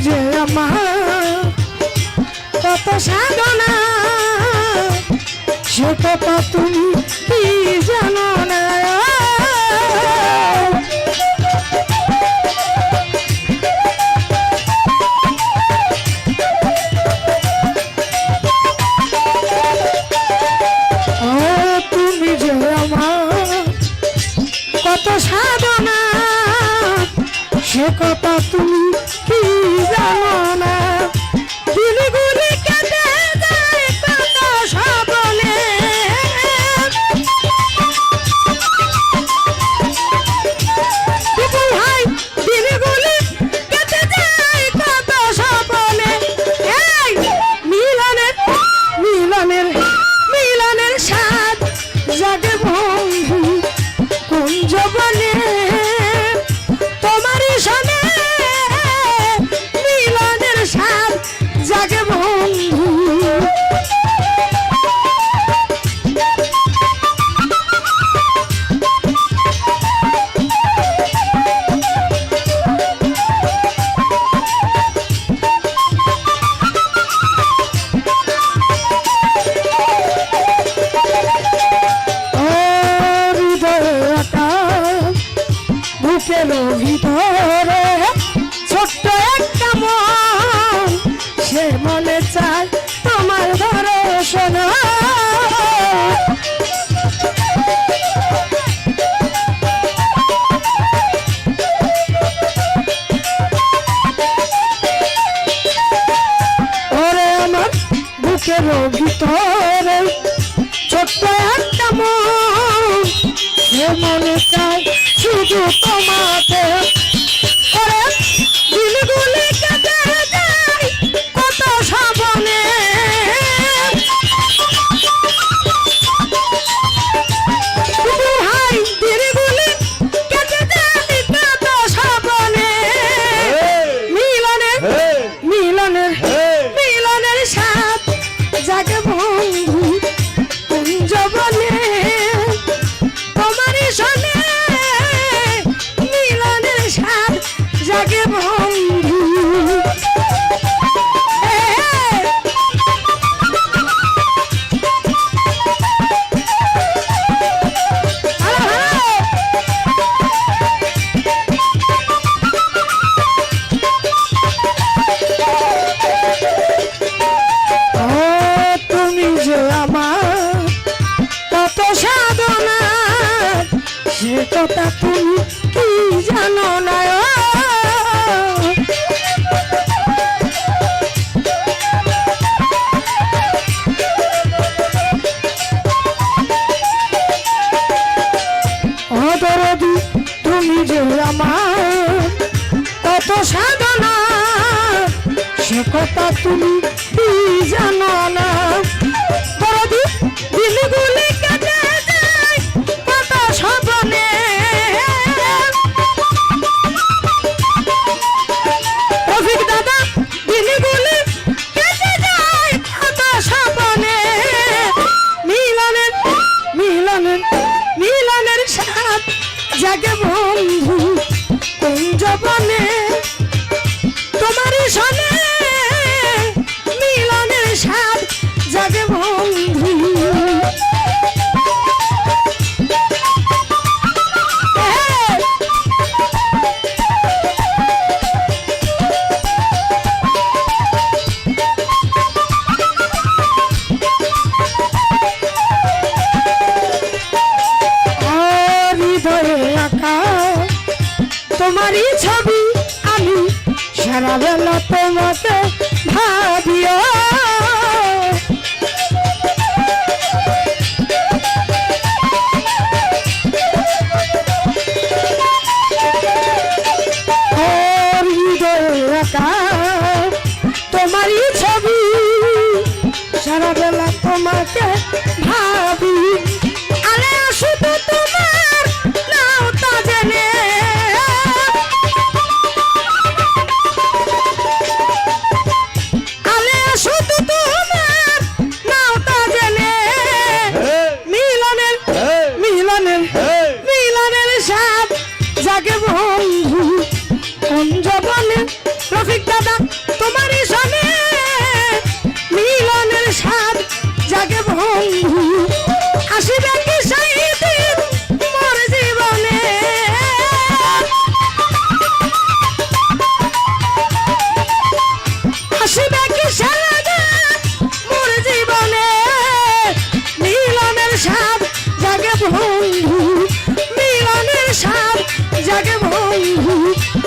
যে আমার কত সাধনা সে কথা তুমি কি জানো না তুমি যে আমার কত সাধনা সে কথা তুমি কি জানো না দিনগুলি কেটে যায় কত সাধনে ভাই দিনগুলি কেটে যায় কত সাধনে এই মিলনের মিলনের মিলনের স্বাদ জাগে বন্ধু কোন জবনে তোমারই সনে মিলনের স্বাদ জাগে বন্ধু বুকের ভিতরে ছোট্ট একটা মন সে মনে চায় তোমার দর্শন ওরে আমার বুকের ভিতরে ছোট্ট একটা মন সে মনে চায় শুধু তোমাকে ওরে দিনগুলি কেটে যায় কত সাবনে ভাই দিনগুলি কেটে যায় কত সাবনে মিলনের মিলনের মিলনের স্বাদ জাগে বন্ধু কোন জবনে তোমারই সনে মিলনের স্বাদ জাগে বন্ধু তুমি যে আমার কত সাধনা সে কথা তুমি কি জানো না দরদি তুমি যে আমার কত সাধনা সে কথা তুমি কি জানো না দরদি দিনগুলি কেটে যায় কত স্বপ্নে রফিক দাদা দিনগুলি কেটে যায় কত স্বপ্নে মিলনের মিলনের মিলনের স্বাদ জাগে বন্ধু কোন জবনে তোমারই সনে মিলনের স্বাদ জাগে বন্ধু হৃদয়ে আঁকা তোমারই ছবি আমি সারা বেলা তোমাকে ভাবিও হৃদয়ে আঁকা তোমারই ছবি সারা বেলা তোমাকে ভাবি আরে শুধু তোমার নাও তা জেনে আরে শুধু তোমার নাও তা জেনে মিলনের মিলনের মিলনের স্বাদ জাগে বন্ধু কোন জবনে রফিক দাদা নাই